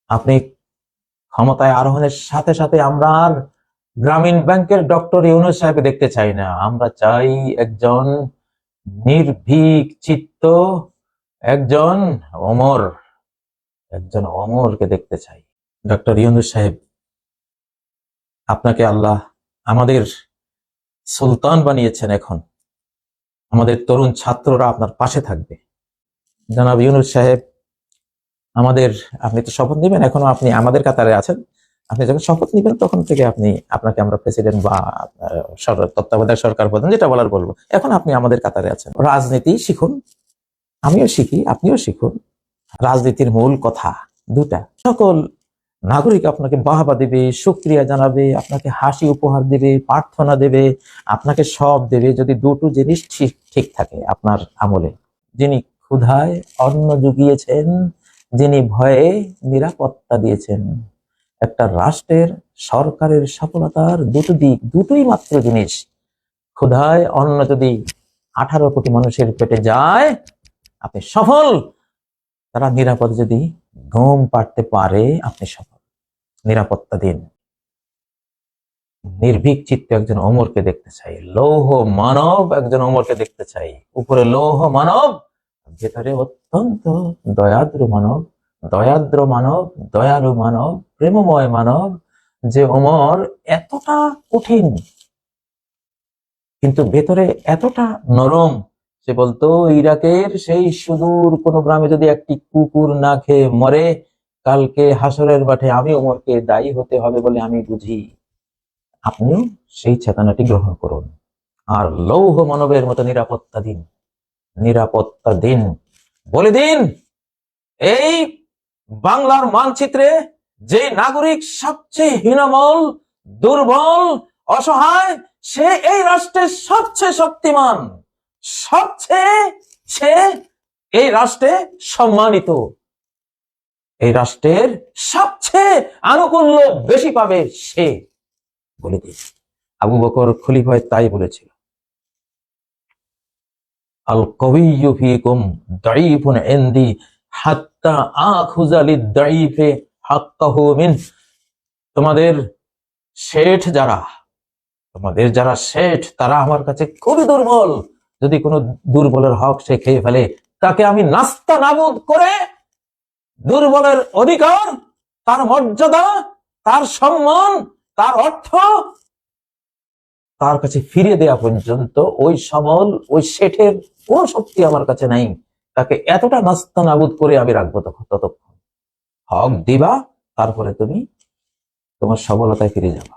আপনি ক্ষমতায় আরোহণের সাথে সাথে আমরা আর গ্রামীণ ব্যাংকের ডক্টর ইউনূস সাহেব দেখতে চাই না। আমরা চাই একজন নির্ভীক চিত্ত, একজন অমর, একজন অমরকে দেখতে চাই। ডক্টর ইউনূস সাহেব, আপনাকে আল্লাহ আমাদের সুলতান বানিয়েছেন। এখন আমাদের তরুণ ছাত্ররা আপনার পাশে থাকবে। জনাব ইউনূস সাহেব, আপনি তো শপথ নিবেন, এখনো আপনি আমাদের কাতারে আছেন। আপনি যখন শপথ নিবেন তখন থেকে আপনাকে আমরা প্রেসিডেন্ট বা তত্ত্বাবধায়ক সরকার প্রধান যেটা বলার বলবো। এখন আপনি আমাদের কাতারে আছেন। রাজনীতি শিখুন, আমিও শিখি, আপনিও শিখুন। রাজনীতির মূল কথা দুটা। সকল নাগরিক আপনাকে বাহবা দেবে, শুকরিয়া জানাবে, আপনাকে হাসি উপহার দেবে, প্রার্থনা দেবে, আপনাকে সব দেবে যদি দুটো জিনিস ঠিক থাকে আপনার আমলে। যিনি ক্ষুধায় অন্ন জুগিয়েছেন, যিনি ভয়ে নিরাপত্তা দিয়েছেন। একটা রাষ্ট্রের, সরকারের সফলতার দুটো দিক, দুটোই মাত্র জিনিস। ক্ষুধায় অন্ন যদি 18 কোটি মানুষের পেটে যায়, আপনি সফল। তারা নিরাপদে যদি ঘুম পাড়তে পারে, আপনি সফল। নিরাপত্তা দিন। নির্ভীক চিত্তে একজন অমরকে দেখতে চাই। লৌহ মানব একজন অমরকে দেখতে চাই। উপরে লৌহ মানব, ভেতরে অত্যন্ত দয়াদ্র মানব, দয়াদ্র মানব, দয়ালু মানব, প্রেমময় মানব। যে অমর এতটা কঠিন কিন্তু ভেতরে এতটা নরম। সে বলতো, ইরাকের সেই সুদূর কোন গ্রামে যদি একটি কুকুর না খেয়ে মরে, কালকে হাসরের মাঠে আমি ওমরকে দায়ী হতে হবে বলে আমি বুঝি। আপনিও সেই চেতনাটি গ্রহণ করুন, আর লৌহ মানবের মতো নিরাপত্তা দিন। নিরাপত্তা দিন, বলে দিন এই বাংলার মানচিত্রে যে নাগরিক সবচেয়ে হীনমল, দুর্বল, অসহায়, সে এই রাষ্ট্রের সবচেয়ে শক্তিমান, সে এই রাষ্ট্রে সম্মানিত, এই রাষ্ট্রের সবচেয়ে আনুকূল্য বেশি পাবে সে। বলে দিন। আবু বকর খলিফা তাই বলেছিল, আল কওয়িয়্যু ফীকুম দাঈফুন ইনদি হাত্তা আখুযা লিদ-দাঈফি হাক্কাহু মিন। তোমাদের যারা শেঠ, তারা আমার কাছে খুবই দুর্বল। যদি কোনো দুর্বলের হক সে খেয়ে ফেলে, তাকে আমি নাস্তা নাবুদ করে দুর্বলের অধিকার, তার মর্যাদা, তার সম্মান, তার অর্থ তার কাছে ফিরিয়ে দেওয়া পর্যন্ত ওই সবল, ওই শেঠের কোন শক্তি আমার কাছে নাই। তাকে এতটা নাস্তা নাবুদ করে আমি রাখবো ততক্ষণ। হক দিবা, তারপরে তুমি তোমার সবলতায় ফিরে যাবা।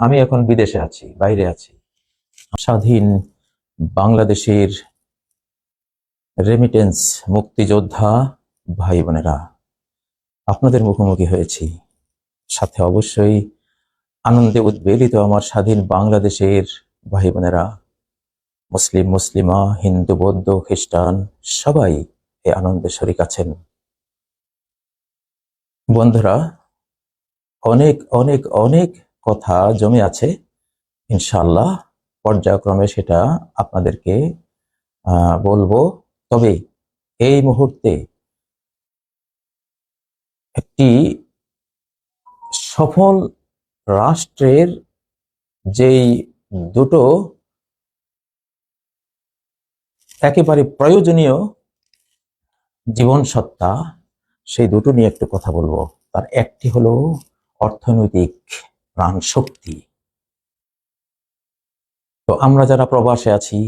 আমি এখন বিদেশে আছি, বাইরে আছি। স্বাধীন বাংলাদেশের রেমিটেন্স মুক্তিযোদ্ধা ভাই বোনেরা, আপনাদের মুখোমুখি হয়েছি। সাথে অবশ্যই আনন্দে উদ্বেলিত আমার স্বাধীন বাংলাদেশের ভাই বোনেরা, মুসলিম, মুসলিমা, হিন্দু, বৌদ্ধ, খ্রিস্টান, সবাই এই আনন্দে শরীক আছেন। বন্ধুরা, অনেক অনেক অনেক কথা জমে আছে। ইনশাআল্লাহ পর্যায়ক্রমে সেটা আপনাদেরকে বলবো। তবে এই মুহূর্তে একটি সফল রাষ্ট্রের যেই দুটো একেবারে প্রয়োজনীয় জীবন সত্তা, সেই দুটো নিয়ে একটু কথা বলবো। তার একটি হলো অর্থনৈতিক প্রাণ শক্তি। তো আমরা যারা প্রবাসে আছি,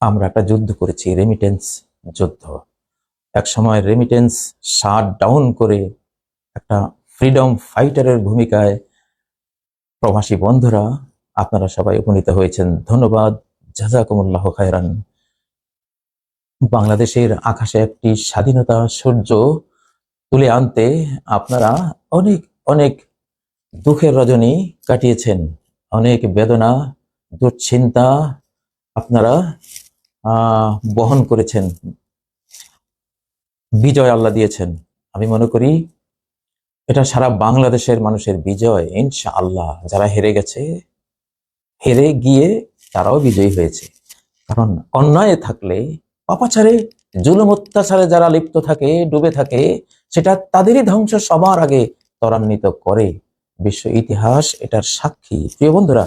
আমরা একটা যুদ্ধ করেছি, রেমিটেন্স যুদ্ধ। এক সময় রেমিটেন্স শাট ডাউন করে একটা ফ্রিডম ফাইটারের ভূমিকায় প্রবাসী বন্ধুরা আপনারা সবাই উপনীত হয়েছেন। ধন্যবাদ, জাযাকুমুল্লাহ খায়রান। বাংলাদেশের আকাশে একটি স্বাধীনতা সূর্য তুলে আনতে আপনারা অনেক অনেক দুঃখের রজনী কাটিয়েছেন, অনেক বেদনা, দুশ্চিন্তা আপনারা বহন করেছেন। বিজয় আল্লাহ দিয়েছেন। আমি মনে করি এটা সারা বাংলাদেশের মানুষের বিজয়। ইনশাআল্লাহ যারা হেরে গেছে, হেরে গিয়ে তারাও বিজয়ী হয়েছে। কারণ অন্যায় থাকলে, পাপাচারে জুলুম অত্যাচারে যারা লিপ্ত থাকে, ডুবে থাকে, সেটা তাদেরই ধ্বংস সবার আগে ত্বরান্বিত করে। বিশ্ব ইতিহাস এটার সাক্ষী। প্রিয় বন্ধুরা,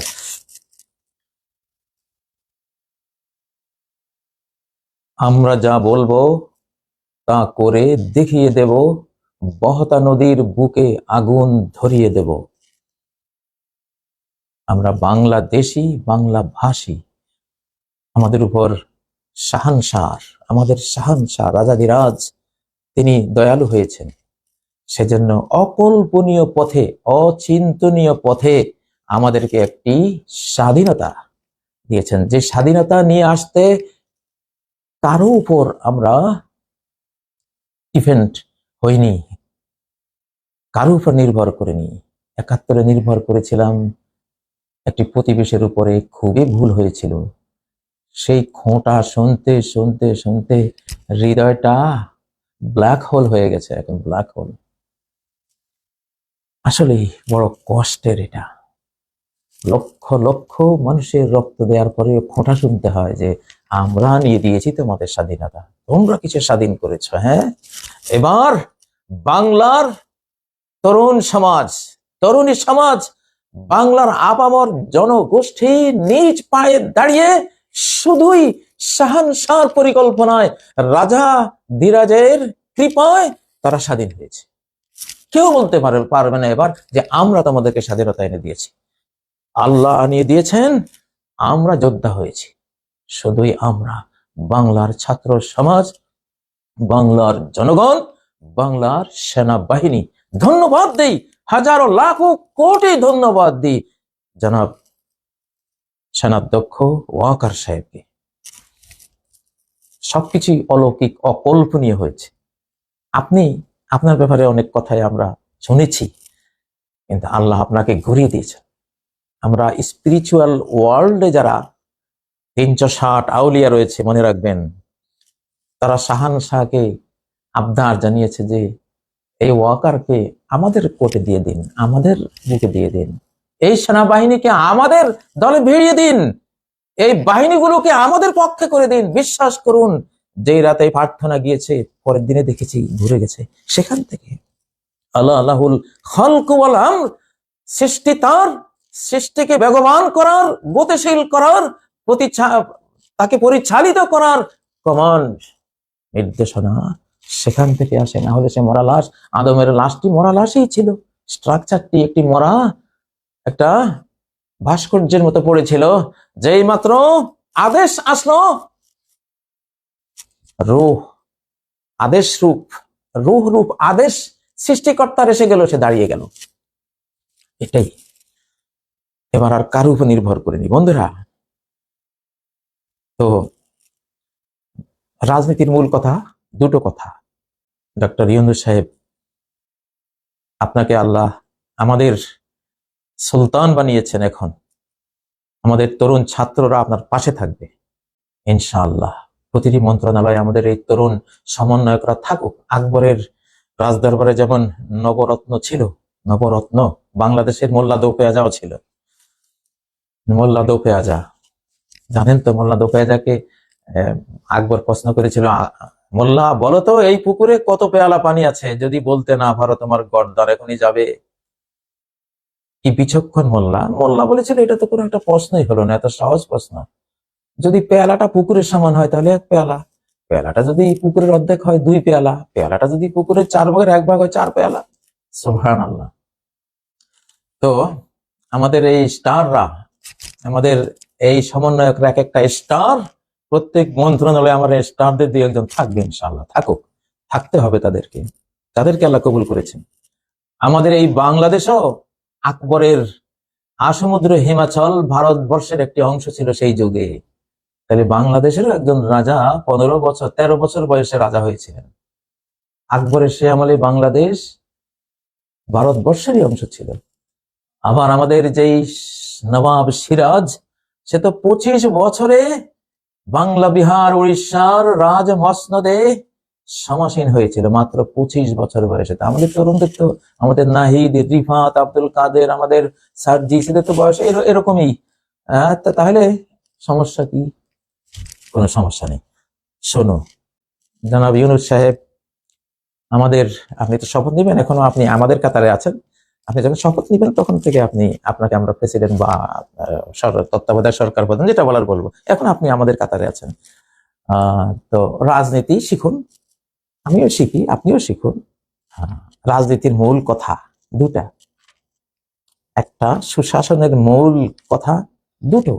আমরা যা বলবো তা করে দেখিয়ে দেব, বহতা নদীর বুকে আগুন ধরিয়ে দেব। আমরা বাংলাদেশী, বাংলা ভাষী। আমাদের উপর শাহানশাহ, আমাদের শাহানশাহ রাজাধিরাজ তিনি দয়ালু হয়েছেন। সেজন্য অকল্পনীয় পথে, অচিন্তনীয় পথে আমাদেরকে একটি স্বাধীনতা দিয়েছেন, যে স্বাধীনতা নিয়ে আসতে কারো উপর আমরা ডিপেন্ড হইনি, কারো উপর নির্ভর করিনি। ৭১ নির্ভর করেছিলাম একটি প্রতিবেশের উপরে, খুবই ভুল হয়েছিল। সেই খোঁটা শুনতে শুনতে শুনতে হৃদয়টা ব্ল্যাক হোল হয়ে গেছে, এখন ব্ল্যাক হোল। আসলে বড় কষ্টের এটা। লক্ষ লক্ষ মানুষের রক্ত দেওয়ার পরে খোঁটা শুনতে হয় যে আমরা নিয়ে দিয়েছি তোমাদের স্বাধীনতা, তোমরা কিছু স্বাধীন করেছো। হ্যাঁ, এবার বাংলার তরুণ সমাজ, তরুণী সমাজ, বাংলার আপামর জনগোষ্ঠী নিজ পায়ে দাঁড়িয়ে শুধুই শাহানশাহর পরিকল্পনায়, রাজা ধীরাজের কৃপায় তারা স্বাধীন হয়েছে। কেউ বলতে পারবে না এবার যে আমরা তোমাদেরকে স্বাধীনতা এনে দিয়েছি। আল্লাহ আনিয়ে দিয়েছেন, আমরা যোদ্ধা হয়েছি। শুধুই আমরা, বাংলার ছাত্র সমাজ, বাংলার জনগণ, বাংলার সেনাবাহিনী। ধন্যবাদ দেই, হাজারো লাখো কোটি ধন্যবাদ দিই জনাব সেনাধ্যক্ষ ওয়াকার সাহেবকে। সবকিছুই অলৌকিক, অকল্পনীয় হয়েছে। আপনি, আপনার ব্যাপারে অনেক কথাই আমরা শুনেছি, কিন্তু আল্লাহ আপনাকে ঘুরিয়ে দিয়েছেন। আমরা স্পিরিচুয়াল ওয়ার্ল্ডে যারা ৩৬০ আউলিয়া রয়েছে, মনে রাখবেন, তারা শাহানশাহকে আবদার জানিয়েছে যে এই ওয়াকারকে আমাদের কোর্টে দিয়ে দিন, আমাদের বুকে দিয়ে দিন, এই সেনাবাহিনীকে আমাদের দলে ভিড়িয়ে দিন, এই বাহিনীগুলোকে আমাদের পক্ষে করে দিন। বিশ্বাস করুন, যেই রাতে প্রার্থনা গিয়েছে, পরের দিনে দেখেছি ঘুরে গেছে। সেখান থেকে আল্লাহ আল্লাহুল খালকু ওয়াল আমর, সৃষ্টি তার, সৃষ্টিকে বেগবান করার, গতিশীল করার, তাকে পরিচালিত করার কমান্ড, নির্দেশনা সেখান থেকে আসে। না হলে সে মরা লাশ, আদমের লাশটি মরা লাশই ছিল, স্ট্রাকচারটি একটি মরা একটা ভাস্কর্যের মতো পড়েছিল। যেই মাত্র আদেশ আসলো, রূহ, আদেশ রূপ, রূহ রূপ আদেশ সৃষ্টিকর্তার এসে গেল, সে দাঁড়িয়ে গেল। এটাই। এবার আর কারো উপর নির্ভর করিনি বন্ধুরা। তো রাজনীতির মূল কথা, দুটো কথা। ডক্টর ইউনূস সাহেব, আপনাকে আল্লাহ আমাদের সুলতান বানিয়েছেন। এখন আমাদের তরুণ ছাত্ররা আপনার পাশে থাকবে ইনশাআল্লাহ। প্রতিটি মন্ত্রণালয়ে আমাদের এই তরুণ সমন্বয়করা থাকুক। আকবরের রাজদরবারে যেমন নবরত্ন ছিল, নবরত্ন, বাংলাদেশের মোল্লা দৌপেয়াজাও ছিল। মোল্লা দৌপেয়াজা, জানেন তো, মোল্লা দৌপেয়াজাকে আকবর প্রশ্ন করেছিল, মোল্লা বলো তো এই পুকুরে কত পেয়ালা পানি আছে, যদি বলতে না পারো তোমার গর্দান এখনই যাবে। কি বিচক্ষণ মোল্লা! মোল্লা বলেছিল এটা তো কোনো একটা প্রশ্নই হলো না, এত সহজ প্রশ্ন। যদি পেয়ালাটা পুকুরের সমান হয় তাহলে 1 পেয়ালা, পেয়ালাটা যদি পুকুরের অর্ধেক হয় 2 পেয়ালা, পেয়ালাটা যদি পুকুরের 4 ভাগের 1 ভাগ হয় 4 পেয়ালা। সুবহানাল্লাহ। তো আমাদের এই স্টাররা, আমাদের এই সমন্বয়করা এক একটা স্টার। প্রত্যেক মন্ত্রণালয়ে আমার স্টারদের 2-1 জন থাকবে ইনশাআল্লাহ। থাকুক, থাকতে হবে তাদেরকে, তাদেরকে আল্লাহ কবুল করেছেন। আমাদের এই বাংলাদেশও আকবরের আসমুদ্র হিমাচল ভারতবর্ষের একটি অংশ ছিল সেই যুগে। তাহলে বাংলাদেশেরও একজন রাজা 15 বছর 13 বছর বয়সে রাজা হয়েছিলেন। আকবরের সে আমলে বাংলাদেশ ভারতবর্ষেরই অংশ ছিল। আবার আমাদের যেই নবাব সিরাজ, সে তো 25 বছরে বাংলা, বিহার, উড়িষ্যার রাজ মসনদে সমাসীন হয়েছিল, মাত্র 25 বছর বয়সে। আমাদের তরুণদের তো, আমাদের নাহিদ, রিফাত, আব্দুল কাদের, আমাদের সার্জি, সেদের তো বয়স এরকমই। তাহলে সমস্যা কি? কোনো সমস্যা নেই। শোনো, জনাব ইউনূস সাহেব, আপনি তো শপথ নিবেন, এখনো আপনি আমাদের কাতারে আছেন। আপনি যখন শপথ নিবেন তখন থেকে আপনাকে আমরা প্রেসিডেন্ট বা তত্ত্বাবধায়ক সরকার প্রধান যেটা বলার বলবো। এখন আপনি আমাদের কাতারে আছেন। তো রাজনীতি শিখুন, আমিও শিখি, আপনিও শিখুন। রাজনীতির মূল কথা দুটা, একটা সুশাসনের মূল কথা দুটো।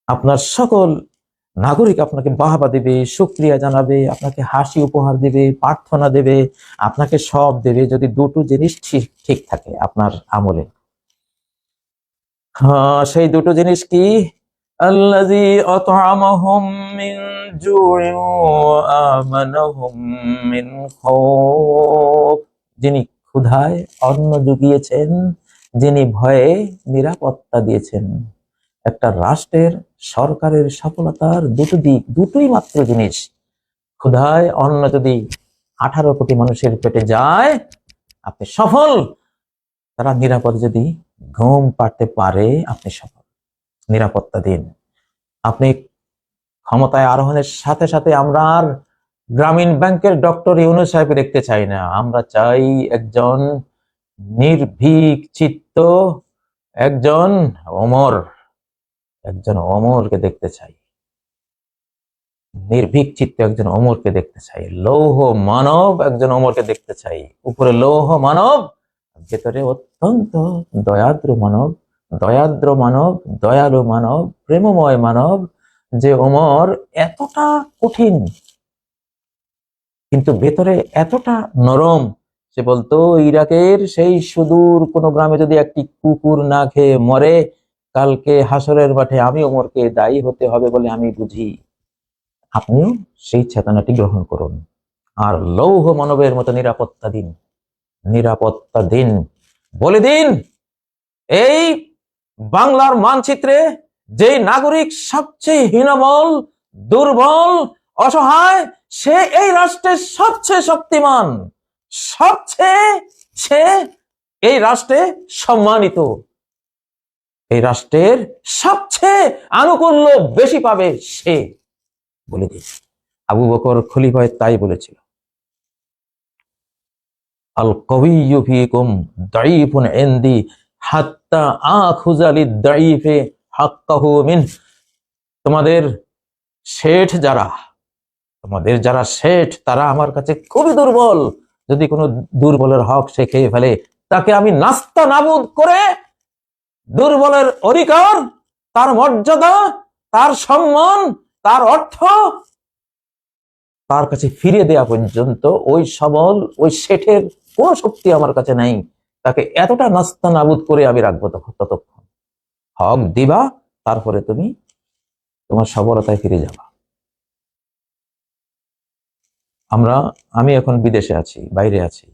আপনার সকল নাগরিক আপনাকে বাহবা দেবে, শুকরিয়া জানাবে, আপনাকে হাসি উপহার দেবে, প্রার্থনা দেবে, আপনাকে সব দেবে যদি দুটো জিনিস ঠিক থাকে আপনার আমলে। সেই দুটো জিনিস কি? আল্লাযী আত'আমাহুম মিন জু'ইন ওয়া আমানাহুম মিন খাউফ, যিনি ক্ষুধায় অন্ন জুগিয়েছেন, যিনি ভয়ে নিরাপত্তা দিয়েছেন। একটা রাষ্ট্রের সরকারের সফলতার দুটো দিক, দুটোই মাত্র জিনিস। ক্ষুধায় অন্ন যদি 18 কোটি মানুষের পেটে যায়, আপনি সফল। তারা নিরাপদে যদি ঘুম পাড়তে পারে, আপনি সফল। নিরাপত্তা দিন। আপনি ক্ষমতায় আরোহণের সাথে সাথে আমরা আর গ্রামীণ ব্যাংকের ডক্টর ইউনূস সাহেব দেখতে চাই না। আমরা চাই একজন নির্ভীক চিত্ত, একজন অমরকে দেখতে চাই। নির্ভীক চিত্ত একজন অমরকে দেখতে চাই। লৌহ মানব একজন অমরকে দেখতে চাই। উপরে লৌহ মানব, ভেতরে অত্যন্ত দয়াদ্র মানব, দয়ালু মানব, প্রেমময় মানব। যে ওমর এতটা কঠিন কিন্তু ভেতরে এতটা নরম। সে বলতো, ইরাকের সেই সুদূর কোনো গ্রামে যদি একটি কুকুর না খেয়ে মরে, কালকে হাসরের মাঠে আমি ওমরকে দায়ী হতে হবে বলে আমি বুঝি। আপনিও সেই চেতনাটি গ্রহণ করুন, আর লৌহ মানবের মতো নিরাপত্তা দিন। বলে দিন, এই বাংলার মানচিত্রে যে নাগরিক সবচেয়ে হীনবল, দুর্বল, অসহায়, সে এই রাষ্ট্রের সবচেয়ে শক্তিমান, সে এই রাষ্ট্রে সম্মানিত, এই রাষ্ট্রের সবচেয়ে আনুকূল্য বেশি পাবে সে। বলে দিন। আবু বকর খলিফা তাই বলেছিল, আল কওয়িয়্যু ফীকুম দাঈফুন ইনদি হাত্তা আখুযা লিদ-দাঈফি হাক্কাহু মিন। তোমাদের যারা শেঠ তারা আমার কাছে খুবই দুর্বল। যদি কোনো দুর্বলের হক সে খেয়ে ফেলে, তাকে আমি নাস্তা নাবুদ করে দুর্বলের অধিকার, তার মর্যাদা, তার সম্মান, তার অর্থ তার কাছে ফিরিয়ে দেওয়া পর্যন্ত ওই শেঠের কোন শক্তি আমার কাছে নাই। তাকে এতটা নাস্তা নাবুদ করে আমি রাখবো ততক্ষণ। হক দিবা, তারপরে তুমি তোমার সফলতায় ফিরে যাবা। আমি এখন বিদেশে আছি, বাইরে আছি।